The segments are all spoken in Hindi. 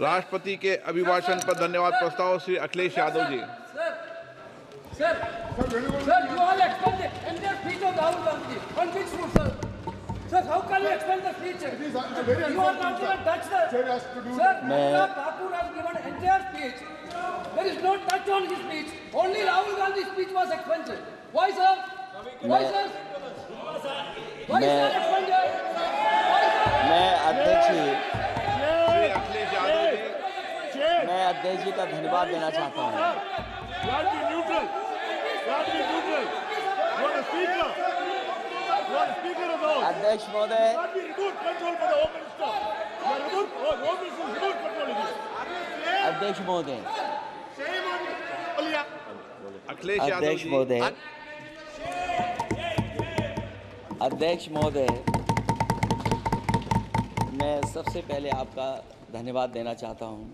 राष्ट्रपति के अभिभाषण पर धन्यवाद प्रस्ताव Shri Akhilesh Yadav ji. Sir, you all explain the entire speech of Rahul Gandhi. On which foot, sir? Sir, how can you explain the speech? You are not even touched the... Sir, Anurag Thakur has given entire speech. There is no touch on his speech. Only Rahul Gandhi's speech was expunged. Why, sir? Why, sir? Why, sir, expunged? मैं अध्यक्ष अखिलेश जी का धन्यवाद देना चाहता हूँ। अध्यक्ष महोदय, अध्यक्ष महोदय, अध्यक्ष महोदय, अध्यक्ष महोदय, मैं सबसे पहले आपका धन्यवाद देना चाहता हूं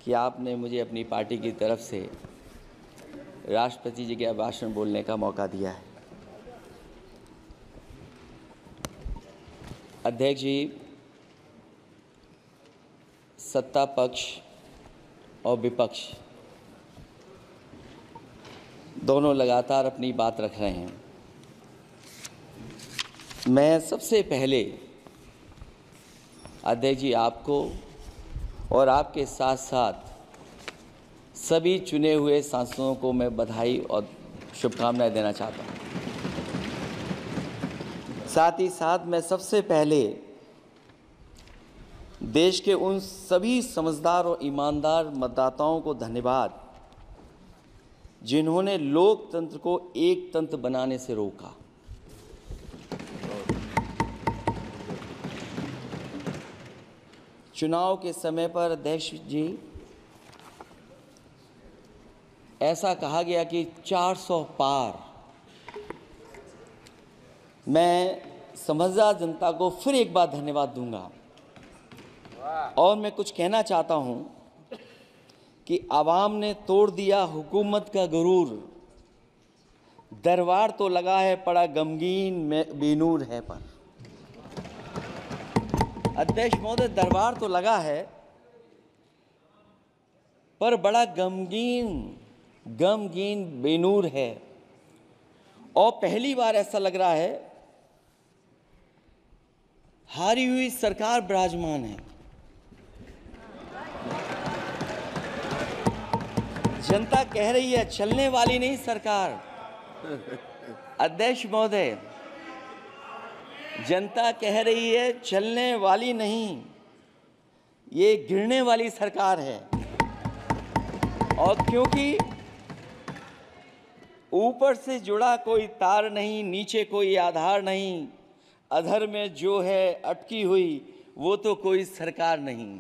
कि आपने मुझे अपनी पार्टी की तरफ से राष्ट्रपति जी के भाषण बोलने का मौका दिया है। अध्यक्ष जी, सत्ता पक्ष और विपक्ष दोनों लगातार अपनी बात रख रहे हैं। मैं सबसे पहले अध्यक्ष जी आपको और आपके साथ साथ सभी चुने हुए सांसदों को मैं बधाई और शुभकामनाएं देना चाहता हूं। साथ ही साथ मैं सबसे पहले देश के उन सभी समझदार और ईमानदार मतदाताओं को धन्यवाद जिन्होंने लोकतंत्र को एक तंत्र बनाने से रोका। चुनाव के समय पर अध्यक्ष जी ऐसा कहा गया कि 400 पार। मैं समझदार जनता को फिर एक बार धन्यवाद दूंगा और मैं कुछ कहना चाहता हूं कि आवाम ने तोड़ दिया हुकूमत का गुरूर, दरबार तो लगा है पड़ा गमगीन में बेनूर है पर। अध्यक्ष महोदय, दरबार तो लगा है पर बड़ा गमगीन बेनूर है और पहली बार ऐसा लग रहा है हारी हुई सरकार विराजमान है। जनता कह रही है चलने वाली नहीं सरकार। अध्यक्ष महोदय, जनता कह रही है चलने वाली नहीं, ये गिरने वाली सरकार है। और क्योंकि ऊपर से जुड़ा कोई तार नहीं, नीचे कोई आधार नहीं, अधर में जो है अटकी हुई वो तो कोई सरकार नहीं।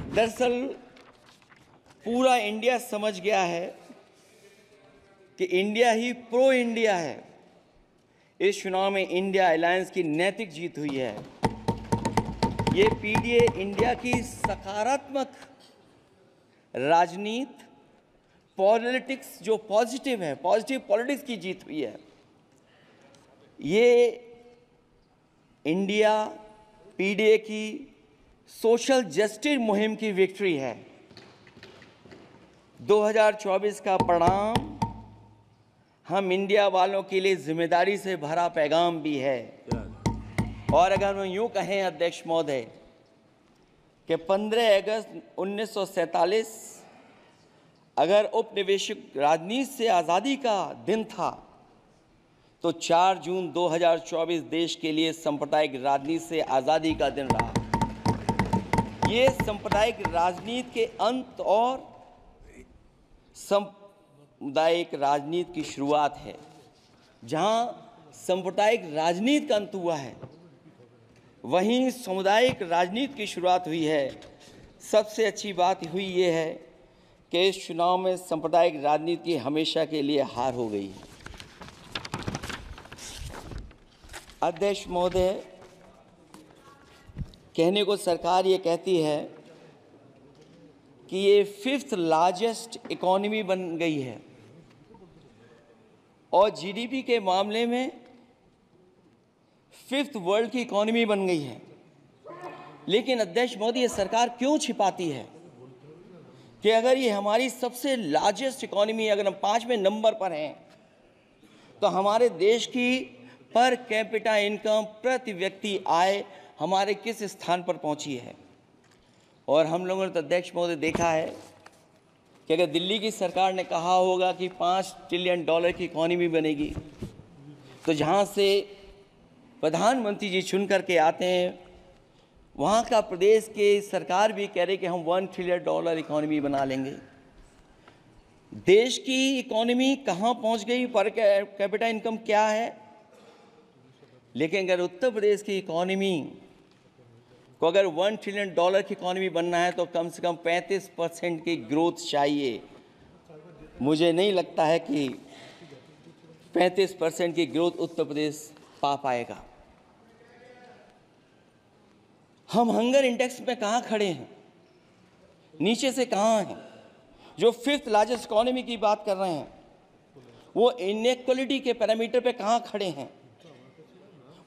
दरअसल पूरा इंडिया समझ गया है कि इंडिया ही प्रो इंडिया है। इस चुनाव में इंडिया अलायंस की नैतिक जीत हुई है। ये पीडीए इंडिया की सकारात्मक राजनीति, पॉलिटिक्स जो पॉजिटिव है, पॉजिटिव पॉलिटिक्स की जीत हुई है। ये इंडिया पीडीए की सोशल जस्टिस मुहिम की विक्ट्री है। 2024 का परिणाम हम इंडिया वालों के लिए जिम्मेदारी से भरा पैगाम भी है। और अगर हम यूं कहें अध्यक्ष महोदय कि 15 अगस्त 1947 अगर उपनिवेशिक राजनीति से आज़ादी का दिन था तो 4 जून 2024 देश के लिए सांप्रदायिक राजनीति से आज़ादी का दिन रहा। ये सांप्रदायिक राजनीति के अंत और सामुदायिक राजनीति की शुरुआत है। जहां सांप्रदायिक राजनीति का अंत हुआ है वहीं सामुदायिक राजनीति की शुरुआत हुई है। सबसे अच्छी बात हुई ये है कि इस चुनाव में सांप्रदायिक राजनीति की हमेशा के लिए हार हो गई है। अध्यक्ष महोदय, कहने को सरकार ये कहती है कि ये 5th लार्जेस्ट इकोनॉमी बन गई है और जीडीपी के मामले में 5th वर्ल्ड की इकोनॉमी बन गई है। लेकिन अध्यक्ष मोदी, ये सरकार क्यों छिपाती है कि अगर ये हमारी सबसे लार्जेस्ट इकोनॉमी, अगर हम 5वें नंबर पर हैं, तो हमारे देश की पर कैपिटा इनकम, प्रति व्यक्ति आय हमारे किस स्थान पर पहुंची है। और हम लोगों ने तो अध्यक्ष महोदय देखा है कि अगर दिल्ली की सरकार ने कहा होगा कि $5 ट्रिलियन की इकोनॉमी बनेगी, तो जहां से प्रधानमंत्री जी चुन करके आते हैं, वहाँ का प्रदेश के सरकार भी कह रहे कि हम $1 ट्रिलियन इकोनॉमी बना लेंगे। देश की इकोनॉमी कहाँ पहुँच गई, पर कैपिटा इनकम क्या है। लेकिन अगर उत्तर प्रदेश की इकोनॉमी को अगर $1 ट्रिलियन की इकोनॉमी बनना है, तो कम से कम 35% की ग्रोथ चाहिए। मुझे नहीं लगता है कि 35% की ग्रोथ उत्तर प्रदेश पा पाएगा। हम हंगर इंडेक्स में कहाँ खड़े हैं, नीचे से कहाँ हैं। जो 5th लार्जेस्ट इकोनॉमी की बात कर रहे हैं, वो इनइक्वालिटी के पैरामीटर पे कहाँ खड़े हैं,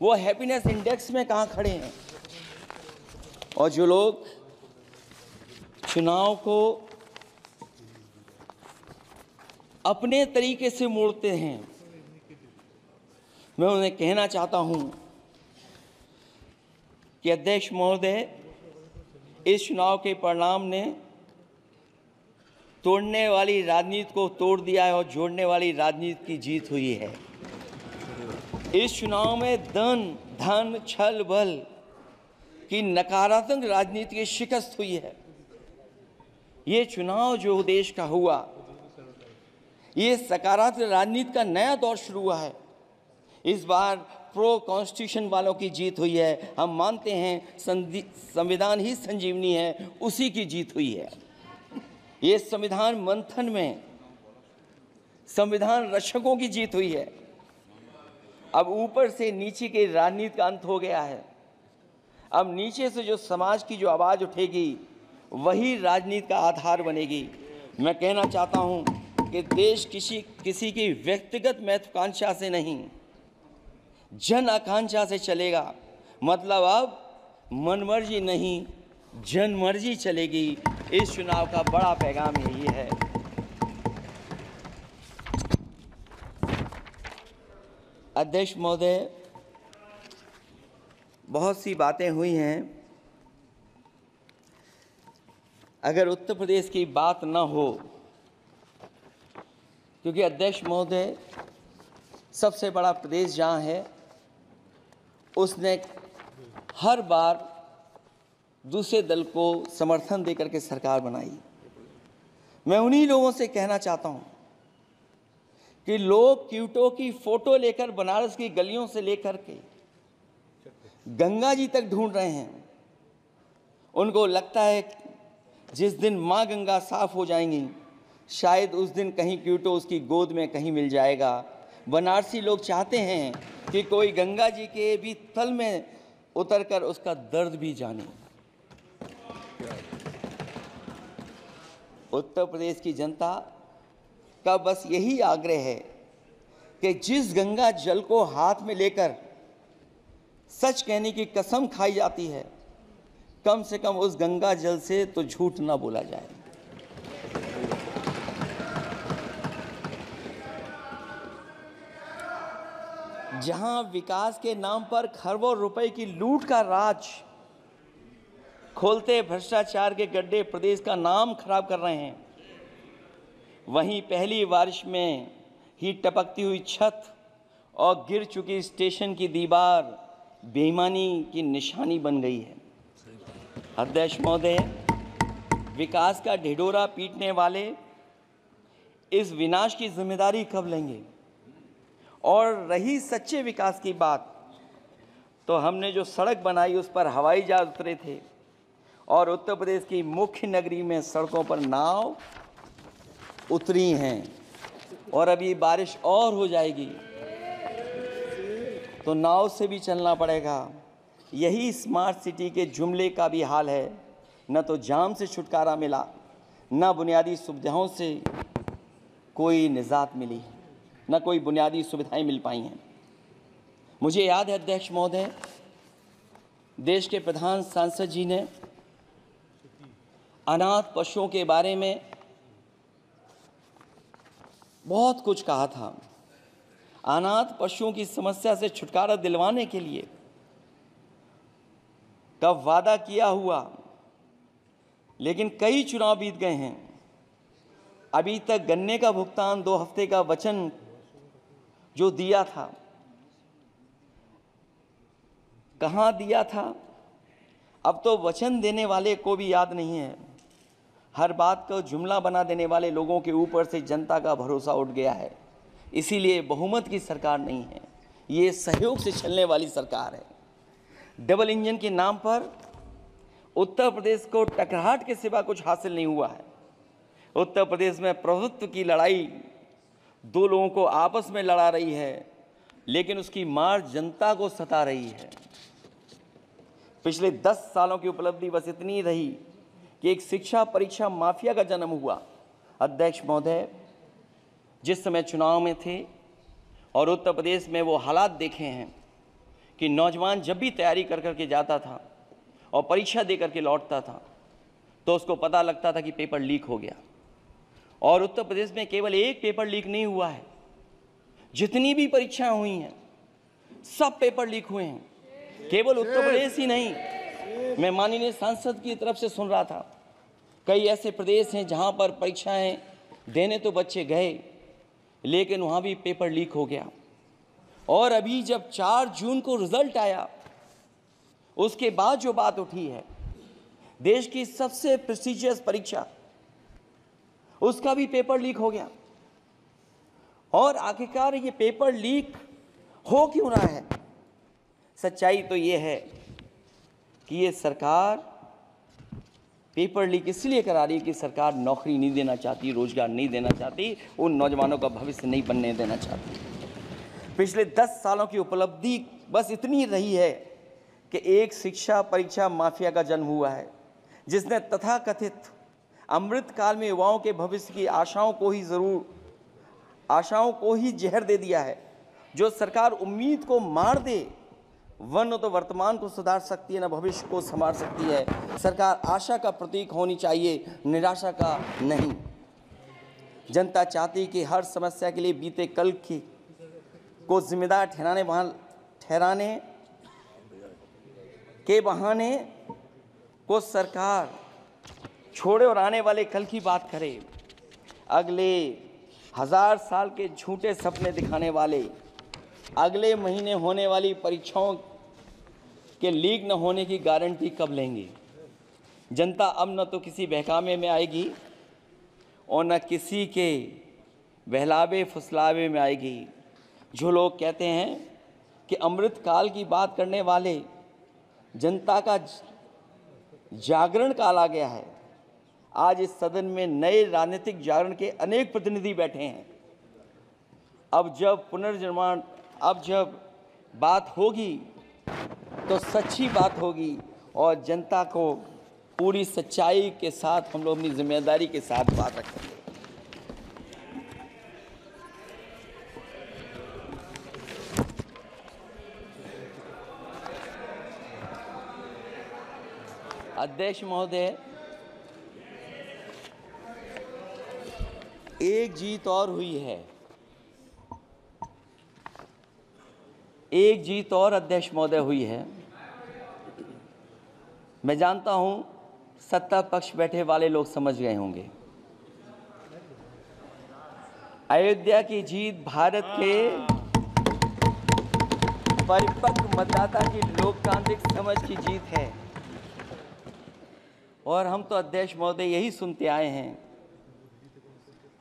वो हैप्पीनेस इंडेक्स में कहाँ खड़े हैं। और जो लोग चुनाव को अपने तरीके से मोड़ते हैं, मैं उन्हें कहना चाहता हूं कि अध्यक्ष महोदय, इस चुनाव के परिणाम ने तोड़ने वाली राजनीति को तोड़ दिया है और जोड़ने वाली राजनीति की जीत हुई है। इस चुनाव में धन छल बल की नकारात्मक राजनीति की शिकस्त हुई है। ये चुनाव जो देश का हुआ, ये सकारात्मक राजनीति का नया दौर शुरू हुआ है। इस बार प्रो कॉन्स्टिट्यूशन वालों की जीत हुई है। हम मानते हैं संविधान ही संजीवनी है, उसी की जीत हुई है। ये संविधान मंथन में संविधान रक्षकों की जीत हुई है। अब ऊपर से नीचे की राजनीति का अंत हो गया है। अब नीचे से जो समाज की जो आवाज़ उठेगी, वही राजनीति का आधार बनेगी। मैं कहना चाहता हूं कि देश किसी की व्यक्तिगत महत्वाकांक्षा से नहीं, जन आकांक्षा से चलेगा। मतलब अब मनमर्जी नहीं, जनमर्जी चलेगी। इस चुनाव का बड़ा पैगाम यही है। अध्यक्ष महोदय, बहुत सी बातें हुई हैं। अगर उत्तर प्रदेश की बात न हो, क्योंकि अध्यक्ष महोदय सबसे बड़ा प्रदेश जहाँ है, उसने हर बार दूसरे दल को समर्थन देकर के सरकार बनाई। मैं उन्हीं लोगों से कहना चाहता हूँ कि लोग क्यूटो की फोटो लेकर बनारस की गलियों से लेकर के गंगा जी तक ढूंढ रहे हैं। उनको लगता है जिस दिन माँ गंगा साफ हो जाएंगी, शायद उस दिन कहीं क्यूटो उसकी गोद में कहीं मिल जाएगा। बनारसी लोग चाहते हैं कि कोई गंगा जी के भी तल में उतरकर उसका दर्द भी जाने। उत्तर प्रदेश की जनता का बस यही आग्रह है कि जिस गंगा जल को हाथ में लेकर सच कहने की कसम खाई जाती है, कम से कम उस गंगा जल से तो झूठ ना बोला जाए। जहां विकास के नाम पर खरबों रुपए की लूट का राज खोलते भ्रष्टाचार के गड्ढे प्रदेश का नाम खराब कर रहे हैं, वहीं पहली बारिश में ही टपकती हुई छत और गिर चुकी स्टेशन की दीवार बेईमानी की निशानी बन गई है। अध्यक्ष महोदय, विकास का ढिढोरा पीटने वाले इस विनाश की जिम्मेदारी कब लेंगे? और रही सच्चे विकास की बात, तो हमने जो सड़क बनाई उस पर हवाई जहाज उतरे थे, और उत्तर प्रदेश की मुख्य नगरी में सड़कों पर नाव उतरी हैं। और अभी बारिश और हो जाएगी तो नाव से भी चलना पड़ेगा। यही स्मार्ट सिटी के जुमले का भी हाल है। न तो जाम से छुटकारा मिला, न बुनियादी सुविधाओं से कोई निजात मिली, न कोई बुनियादी सुविधाएं मिल पाई हैं। मुझे याद है अध्यक्ष महोदय, देश के प्रधान सांसद जी ने अनाथ पशुओं के बारे में बहुत कुछ कहा था। अनाथ पशुओं की समस्या से छुटकारा दिलवाने के लिए का वादा किया हुआ, लेकिन कई चुनाव बीत गए हैं, अभी तक गन्ने का भुगतान 2 हफ्ते का वचन जो दिया था, कहां दिया था? अब तो वचन देने वाले को भी याद नहीं है। हर बात को जुमला बना देने वाले लोगों के ऊपर से जनता का भरोसा उठ गया है। इसीलिए बहुमत की सरकार नहीं है, ये सहयोग से चलने वाली सरकार है। डबल इंजन के नाम पर उत्तर प्रदेश को टकराहट के सिवा कुछ हासिल नहीं हुआ है। उत्तर प्रदेश में प्रभुत्व की लड़ाई 2 लोगों को आपस में लड़ा रही है, लेकिन उसकी मार जनता को सता रही है। पिछले 10 सालों की उपलब्धि बस इतनी रही कि एक शिक्षा परीक्षा माफिया का जन्म हुआ। अध्यक्ष महोदय, जिस समय चुनाव में थे और उत्तर प्रदेश में वो हालात देखे हैं कि नौजवान जब भी तैयारी कर करके जाता था और परीक्षा दे करके लौटता था तो उसको पता लगता था कि पेपर लीक हो गया। और उत्तर प्रदेश में केवल एक पेपर लीक नहीं हुआ है, जितनी भी परीक्षाएं हुई हैं सब पेपर लीक हुए हैं। केवल उत्तर प्रदेश ही नहीं, मैं माननीय सांसद की तरफ से सुन रहा था, कई ऐसे प्रदेश हैं जहां पर परीक्षाएं देने तो बच्चे गए, लेकिन वहां भी पेपर लीक हो गया। और अभी जब 4 जून को रिजल्ट आया, उसके बाद जो बात उठी है, देश की सबसे प्रेस्टिजियस परीक्षा, उसका भी पेपर लीक हो गया। और आखिरकार ये पेपर लीक हो क्यों रहा है? सच्चाई तो ये है कि ये सरकार पेपर लीक इसलिए करा रही है कि सरकार नौकरी नहीं देना चाहती, रोजगार नहीं देना चाहती, उन नौजवानों का भविष्य नहीं बनने देना चाहती। पिछले 10 सालों की उपलब्धि बस इतनी रही है कि एक शिक्षा परीक्षा माफिया का जन्म हुआ है, जिसने तथाकथित अमृतकाल में युवाओं के भविष्य की आशाओं को ही जहर दे दिया है। जो सरकार उम्मीद को मार दे, वरना तो वर्तमान को सुधार सकती है, न भविष्य को संभाल सकती है। सरकार आशा का प्रतीक होनी चाहिए, निराशा का नहीं। जनता चाहती कि हर समस्या के लिए बीते कल की को जिम्मेदार ठहराने के बहाने को सरकार छोड़े और आने वाले कल की बात करे। अगले 1000 साल के झूठे सपने दिखाने वाले अगले महीने होने वाली परीक्षाओं के लीक न होने की गारंटी कब लेंगे? जनता अब न तो किसी बहकावे में आएगी और न किसी के बहलावे फुसलावे में आएगी। जो लोग कहते हैं कि अमृत काल की बात करने वाले जनता का जागरण काल आ गया है, आज इस सदन में नए राजनीतिक जागरण के अनेक प्रतिनिधि बैठे हैं। अब जब बात होगी तो सच्ची बात होगी और जनता को पूरी सच्चाई के साथ हम लोग अपनी जिम्मेदारी के साथ बात रखेंगे। अध्यक्ष महोदय, एक जीत और हुई है, एक जीत और अध्यक्ष महोदय हुई है। मैं जानता हूं सत्ता पक्ष बैठे वाले लोग समझ गए होंगे। अयोध्या की जीत भारत के परिपक्व मतदाता की लोकतांत्रिक समझ की जीत है। और हम तो अध्यक्ष महोदय यही सुनते आए हैं,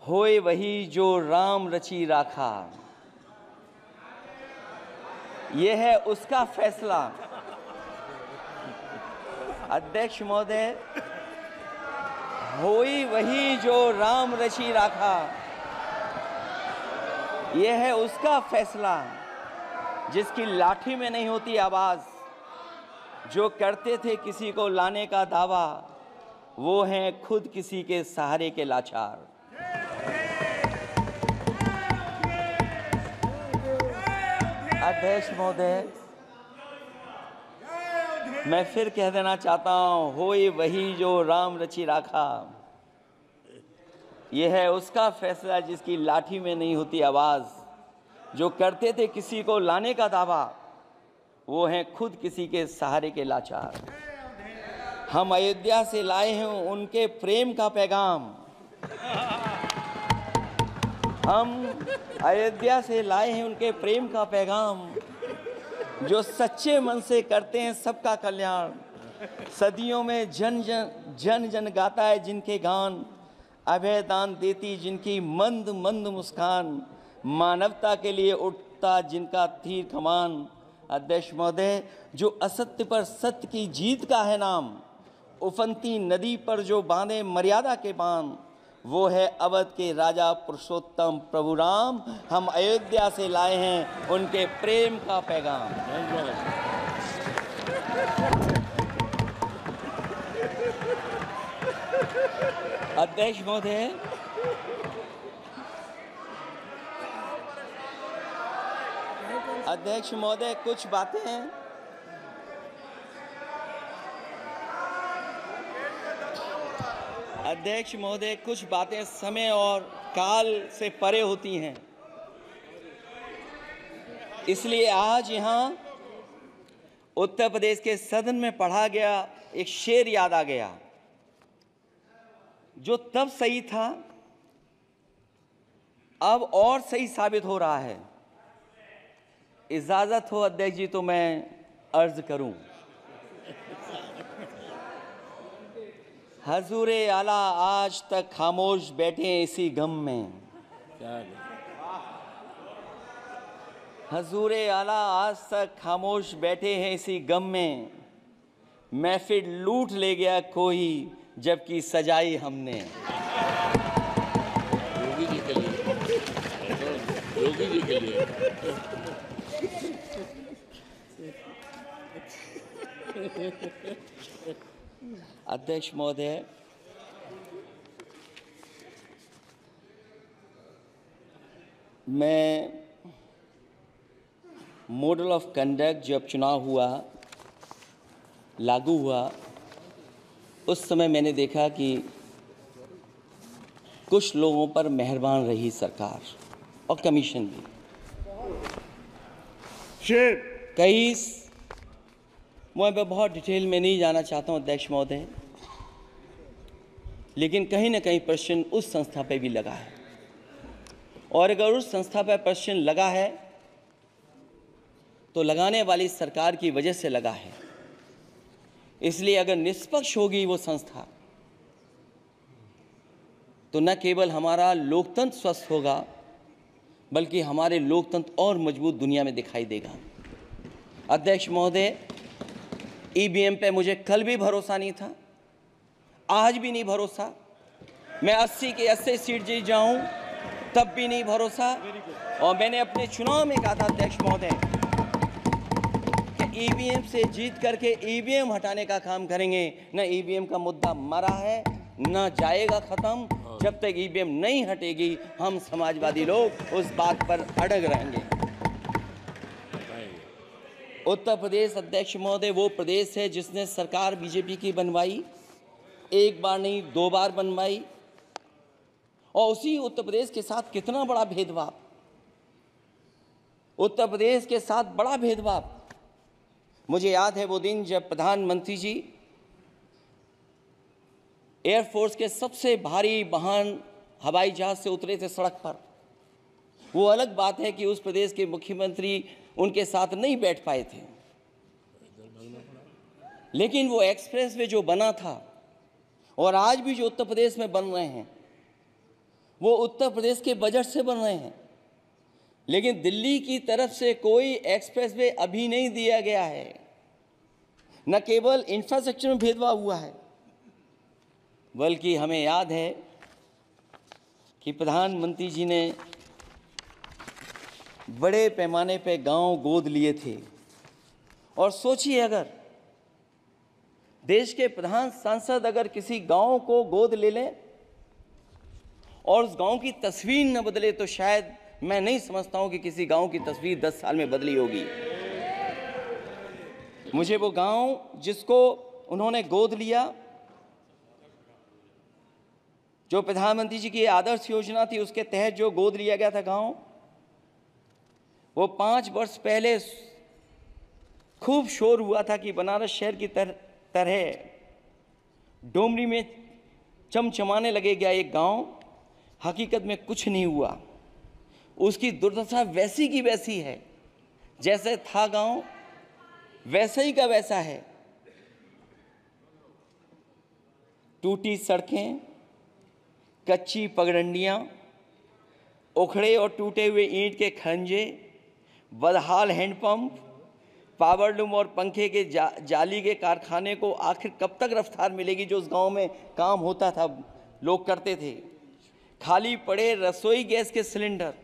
होए वही जो राम रची राखा, यह है उसका फैसला। अध्यक्ष महोदय, होई वही जो राम रची राखा, यह है उसका फैसला। जिसकी लाठी में नहीं होती आवाज, जो करते थे किसी को लाने का दावा, वो हैं खुद किसी के सहारे के लाचार। अध्यक्ष महोदय, मैं फिर कह देना चाहता हूं, होए वही जो राम रचि राखा। यह है उसका फैसला जिसकी लाठी में नहीं होती आवाज। जो करते थे किसी को लाने का दावा, वो हैं खुद किसी के सहारे के लाचार। हम अयोध्या से लाए हैं उनके प्रेम का पैगाम। हम अयोध्या से लाए हैं उनके प्रेम का पैगाम, जो सच्चे मन से करते हैं सबका कल्याण। सदियों में जन जन गाता है जिनके गान, अभय दान देती जिनकी मंद मंद मुस्कान। मानवता के लिए उठता जिनका तीर कमान। अध्यक्ष महोदय, जो असत्य पर सत्य की जीत का है नाम, उफनती नदी पर जो बांधे मर्यादा के बांध, वो है अवध के राजा पुरुषोत्तम प्रभु राम। हम अयोध्या से लाए हैं उनके प्रेम का पैगाम। अध्यक्ष महोदय, अध्यक्ष महोदय, कुछ बातें हैं। अध्यक्ष महोदय, कुछ बातें समय और काल से परे होती हैं, इसलिए आज यहाँ उत्तर प्रदेश के सदन में पढ़ा गया एक शेर याद आ गया, जो तब सही था अब और सही साबित हो रहा है। इजाजत हो अध्यक्ष जी तो मैं अर्ज करूं। हजूरे आला आज तक खामोश बैठे इसी गम में। हजूरे आला आज तक खामोश बैठे हैं इसी गम में। महफिल लूट ले गया कोई जबकि सजाई हमने। योगी जी के लिए, योगी जी के लिए। अध्यक्ष महोदय, मैं मॉडल ऑफ कंडक्ट जब चुनाव हुआ, लागू हुआ, उस समय मैंने देखा कि कुछ लोगों पर मेहरबान रही सरकार और कमीशन भी। कई, मैं बहुत डिटेल में नहीं जाना चाहता हूं अध्यक्ष महोदय, लेकिन कहीं ना कहीं प्रश्न उस संस्था पे भी लगा है, और अगर उस संस्था पर प्रश्न लगा है तो लगाने वाली सरकार की वजह से लगा है। इसलिए अगर निष्पक्ष होगी वो संस्था तो न केवल हमारा लोकतंत्र स्वस्थ होगा, बल्कि हमारे लोकतंत्र और मजबूत दुनिया में दिखाई देगा। अध्यक्ष महोदय, ईवीएम पे मुझे कल भी भरोसा नहीं था, आज भी नहीं भरोसा। मैं 80 के 80 सीट जीत जाऊं तब भी नहीं भरोसा। और मैंने अपने चुनाव में कहा था अध्यक्ष महोदय कि ईवीएम से जीत करके ईवीएम हटाने का काम करेंगे। न ईवीएम का मुद्दा मरा है, न जाएगा खत्म। जब तक ईवीएम नहीं हटेगी हम समाजवादी लोग उस बात पर अड़ग रहेंगे। उत्तर प्रदेश अध्यक्ष महोदय वो प्रदेश है जिसने सरकार बीजेपी की बनवाई, एक बार नहीं 2 बार बनवाई, और उसी उत्तर प्रदेश के साथ कितना बड़ा भेदभाव, उत्तर प्रदेश के साथ बड़ा भेदभाव। मुझे याद है वो दिन जब प्रधानमंत्री जी एयरफोर्स के सबसे भारी वाहन हवाई जहाज से उतरे थे सड़क पर। वो अलग बात है कि उस प्रदेश के मुख्यमंत्री उनके साथ नहीं बैठ पाए थे, लेकिन वो एक्सप्रेसवे जो बना था और आज भी जो उत्तर प्रदेश में बन रहे हैं वो उत्तर प्रदेश के बजट से बन रहे हैं। लेकिन दिल्ली की तरफ से कोई एक्सप्रेसवे अभी नहीं दिया गया है। न केवल इंफ्रास्ट्रक्चर में भेदभाव हुआ है, बल्कि हमें याद है कि प्रधानमंत्री जी ने बड़े पैमाने पे गांव गोद लिए थे। और सोचिए, अगर देश के प्रधान सांसद अगर किसी गांव को गोद ले लें और उस गांव की तस्वीर न बदले तो शायद मैं नहीं समझता हूं कि किसी गांव की तस्वीर 10 साल में बदली होगी। मुझे वो गांव जिसको उन्होंने गोद लिया, जो प्रधानमंत्री जी की आदर्श योजना थी उसके तहत जो गोद लिया गया था गांव, वो 5 वर्ष पहले खूब शोर हुआ था कि बनारस शहर की तरह डोमरी में चमचमाने लगेगा एक गांव। हकीकत में कुछ नहीं हुआ। उसकी दुर्दशा वैसी की वैसी है, जैसे था गांव वैसा ही का वैसा है। टूटी सड़कें, कच्ची पगडंडियां, उखड़े और टूटे हुए ईंट के खंजे, बदहाल हैंडपंप, पावरलूम और पंखे के जाली के कारखाने को आखिर कब तक रफ्तार मिलेगी जो उस गांव में काम होता था, लोग करते थे। खाली पड़े रसोई गैस के सिलेंडर,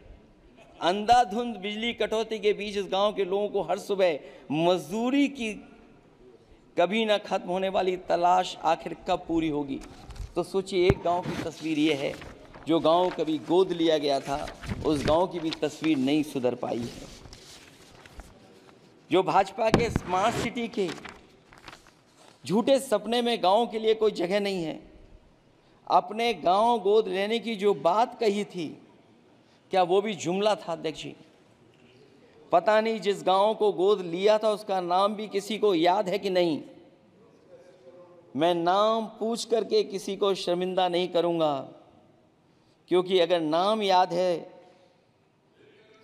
अंधाधुंध बिजली कटौती के बीच इस गांव के लोगों को हर सुबह मजदूरी की कभी ना खत्म होने वाली तलाश आखिर कब पूरी होगी। तो सोचिए, एक गांव की तस्वीर ये है। जो गांव कभी गोद लिया गया था, उस गांव की भी तस्वीर नहीं सुधर पाई है। जो भाजपा के स्मार्ट सिटी के झूठे सपने में गांव के लिए कोई जगह नहीं है। अपने गांव गोद लेने की जो बात कही थी, क्या वो भी जुमला था अध्यक्ष जी? पता नहीं जिस गांव को गोद लिया था उसका नाम भी किसी को याद है कि नहीं। मैं नाम पूछ करके किसी को शर्मिंदा नहीं करूंगा, क्योंकि अगर नाम याद है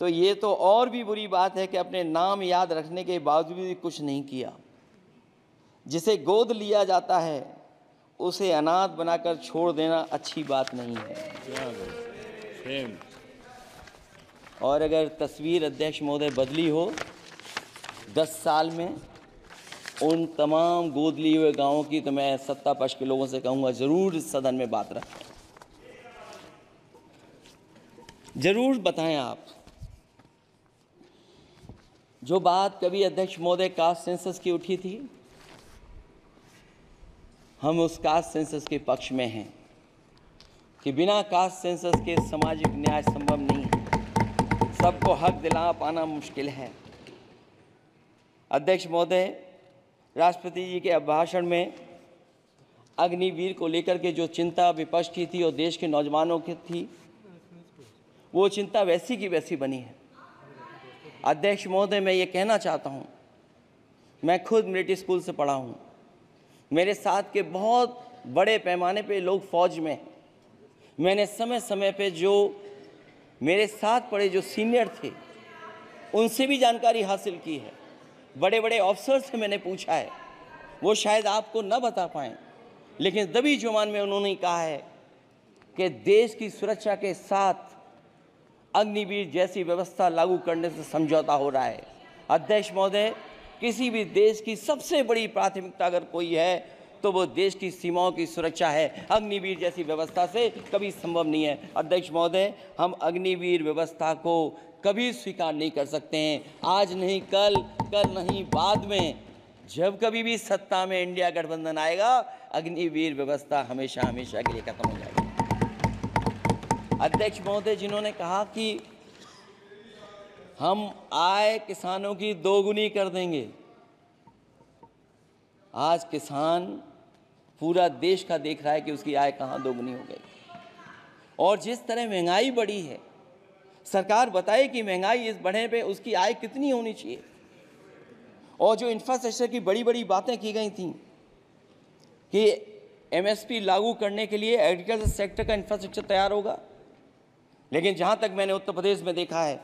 तो ये तो और भी बुरी बात है कि अपने नाम याद रखने के बावजूद भी कुछ नहीं किया। जिसे गोद लिया जाता है उसे अनाथ बनाकर छोड़ देना अच्छी बात नहीं है। और अगर तस्वीर अध्यक्ष महोदय बदली हो 10 साल में उन तमाम गोद लिए हुए गांवों की, तो मैं सत्ता पक्ष के लोगों से कहूंगा जरूर इस सदन में बात रखें, जरूर बताएं आप। जो बात कभी अध्यक्ष महोदय कास्ट सेंसस की उठी थी, हम उस कास्ट सेंसस के पक्ष में हैं कि बिना कास्ट सेंसस के सामाजिक न्याय संभव नहीं है। सबको हक दिला पाना मुश्किल है। अध्यक्ष महोदय, राष्ट्रपति जी के अभिभाषण में अग्निवीर को लेकर के जो चिंता विपक्ष की थी और देश के नौजवानों की थी, वो चिंता वैसी की वैसी बनी है। अध्यक्ष महोदय, मैं ये कहना चाहता हूँ, मैं खुद मिलिट्री स्कूल से पढ़ा हूँ। मेरे साथ के बहुत बड़े पैमाने पे लोग फौज में हैं। मैंने समय समय पे जो मेरे साथ पढ़े जो सीनियर थे उनसे भी जानकारी हासिल की है। बड़े बड़े ऑफिसर से मैंने पूछा है, वो शायद आपको न बता पाएँ, लेकिन दबी जुबान में उन्होंने कहा है कि देश की सुरक्षा के साथ अग्निवीर जैसी व्यवस्था लागू करने से समझौता हो रहा है। अध्यक्ष महोदय, किसी भी देश की सबसे बड़ी प्राथमिकता अगर कोई है तो वो देश की सीमाओं की सुरक्षा है। अग्निवीर जैसी व्यवस्था से कभी संभव नहीं है। अध्यक्ष महोदय, हम अग्निवीर व्यवस्था को कभी स्वीकार नहीं कर सकते हैं। आज नहीं कल, कल नहीं बाद में, जब कभी भी सत्ता में इंडिया गठबंधन आएगा, अग्निवीर व्यवस्था हमेशा हमेशा के लिए खत्म हो जाएगी। अध्यक्ष महोदय, जिन्होंने कहा कि हम आय किसानों की दोगुनी कर देंगे, आज किसान पूरा देश का देख रहा है कि उसकी आय कहाँ दोगुनी हो गई। और जिस तरह महंगाई बढ़ी है, सरकार बताए कि महंगाई इस बढ़ने पे उसकी आय कितनी होनी चाहिए। और जो इंफ्रास्ट्रक्चर की बड़ी बड़ी बातें की गई थी कि एमएसपी लागू करने के लिए एग्रीकल्चर सेक्टर का इंफ्रास्ट्रक्चर तैयार होगा, लेकिन जहाँ तक मैंने उत्तर प्रदेश में देखा है,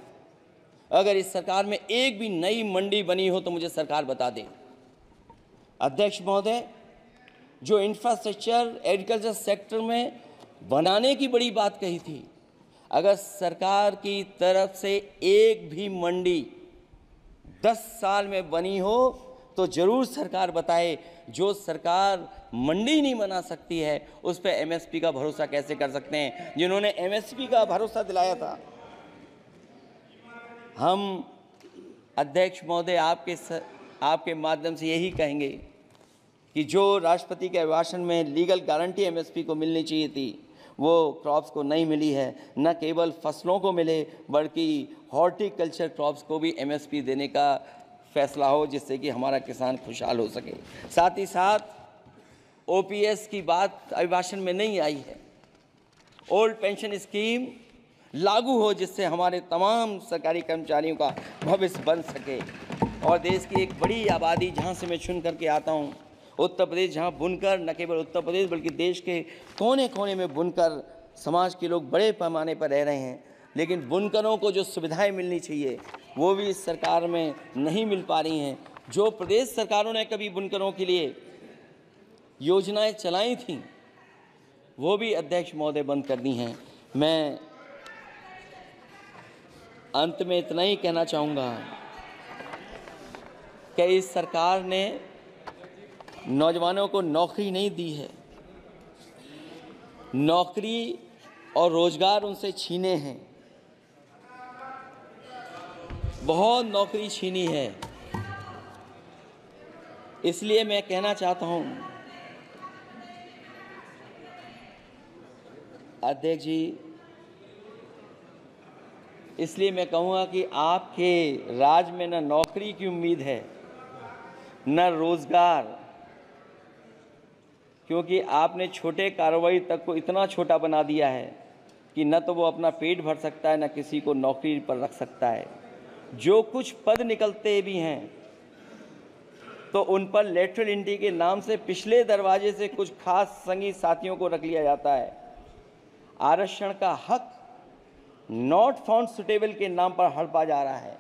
अगर इस सरकार में एक भी नई मंडी बनी हो तो मुझे सरकार बता दे। अध्यक्ष महोदय, जो इंफ्रास्ट्रक्चर एग्रीकल्चर सेक्टर में बनाने की बड़ी बात कही थी, अगर सरकार की तरफ से एक भी मंडी 10 साल में बनी हो तो जरूर सरकार बताए। जो सरकार मंडी नहीं बना सकती है उस पर एमएसपी का भरोसा कैसे कर सकते हैं? जिन्होंने एमएसपी का भरोसा दिलाया था। हम अध्यक्ष महोदय आपके माध्यम से यही कहेंगे कि जो राष्ट्रपति के अभिभाषण में लीगल गारंटी एमएसपी को मिलनी चाहिए थी, वो क्रॉप्स को नहीं मिली है। न केवल फसलों को मिले बल्कि हॉर्टिकल्चर क्रॉप्स को भी एमएसपी देने का फैसला हो, जिससे कि हमारा किसान खुशहाल हो सके। साथ ही साथ ओपीएस की बात अभिभाषण में नहीं आई है। ओल्ड पेंशन स्कीम लागू हो, जिससे हमारे तमाम सरकारी कर्मचारियों का भविष्य बन सके। और देश की एक बड़ी आबादी, जहाँ से मैं चुन करके आता हूँ, उत्तर प्रदेश, जहाँ बुनकर, न केवल उत्तर प्रदेश बल्कि देश के कोने कोने में बुनकर समाज के लोग बड़े पैमाने पर रह रहे हैं, लेकिन बुनकरों को जो सुविधाएं मिलनी चाहिए वो भी इस सरकार में नहीं मिल पा रही हैं। जो प्रदेश सरकारों ने कभी बुनकरों के लिए योजनाएं चलाई थीं वो भी अध्यक्ष महोदय बंद कर दी हैं। मैं अंत में इतना ही कहना चाहूँगा कि इस सरकार ने नौजवानों को नौकरी नहीं दी है, नौकरी और रोजगार उनसे छीने हैं, बहुत नौकरी छीनी है। इसलिए मैं कहना चाहता हूं अध्यक्ष जी, इसलिए मैं कहूँगा कि आपके राज में न नौकरी की उम्मीद है न रोजगार, क्योंकि आपने छोटे कारोबारी तक को इतना छोटा बना दिया है कि न तो वो अपना पेट भर सकता है न किसी को नौकरी पर रख सकता है। जो कुछ पद निकलते भी हैं तो उन पर लेटरल एंट्री के नाम से पिछले दरवाजे से कुछ खास संगी साथियों को रख लिया जाता है। आरक्षण का हक नॉट फाउंड सुटेबल के नाम पर हड़पा जा रहा है।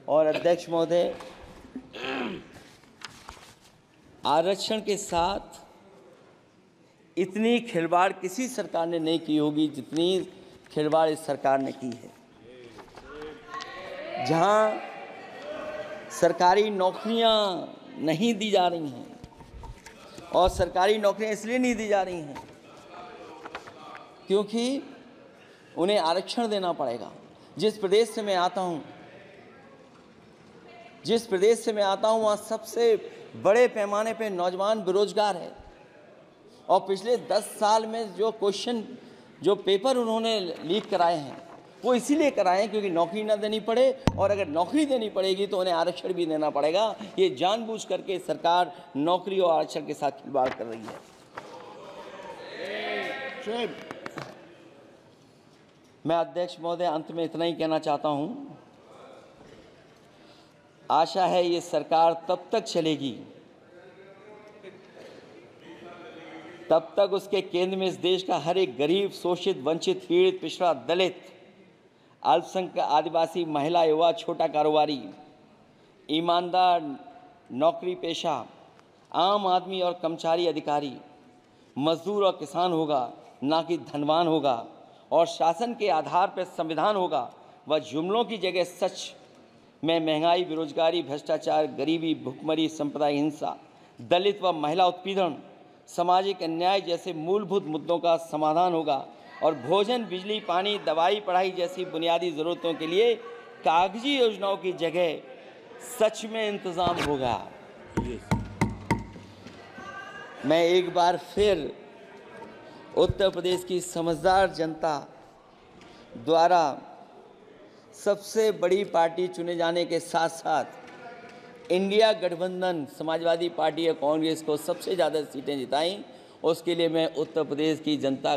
और अध्यक्ष महोदय, आरक्षण के साथ इतनी खिलवाड़ किसी सरकार ने नहीं की होगी जितनी खिलवाड़ इस सरकार ने की है। जहां सरकारी नौकरियां नहीं दी जा रही हैं, और सरकारी नौकरियां इसलिए नहीं दी जा रही हैं क्योंकि उन्हें आरक्षण देना पड़ेगा। जिस प्रदेश से मैं आता हूं वहाँ सबसे बड़े पैमाने पे नौजवान बेरोजगार है। और पिछले 10 साल में जो पेपर उन्होंने लीक कराए हैं वो इसीलिए कराए हैं क्योंकि नौकरी ना देनी पड़े, और अगर नौकरी देनी पड़ेगी तो उन्हें आरक्षण भी देना पड़ेगा। ये जानबूझ करके सरकार नौकरी और आरक्षण के साथ खिलवाड़ कर रही है। मैं अध्यक्ष महोदय अंत में इतना ही कहना चाहता हूं, आशा है ये सरकार तब तक चलेगी तब तक उसके केंद्र में इस देश का हर एक गरीब, शोषित, वंचित, पीड़ित, पिछड़ा, दलित, अल्पसंख्यक, आदिवासी, महिला, युवा, छोटा कारोबारी, ईमानदार, नौकरी पेशा, आम आदमी और कर्मचारी अधिकारी, मजदूर और किसान होगा, ना कि धनवान होगा। और शासन के आधार पर संविधान होगा। वह जुमलों की जगह सच में महंगाई, बेरोजगारी, भ्रष्टाचार, गरीबी, भुखमरी, सांप्रदायिक हिंसा, दलित व महिला उत्पीड़न, सामाजिक अन्याय जैसे मूलभूत मुद्दों का समाधान होगा। और भोजन, बिजली, पानी, दवाई, पढ़ाई जैसी बुनियादी ज़रूरतों के लिए कागजी योजनाओं की जगह सच में इंतज़ाम होगा। मैं एक बार फिर उत्तर प्रदेश की समझदार जनता द्वारा सबसे बड़ी पार्टी चुने जाने के साथ साथ इंडिया गठबंधन समाजवादी पार्टी और कांग्रेस को सबसे ज़्यादा सीटें जिताई, उसके लिए मैं उत्तर प्रदेश की जनता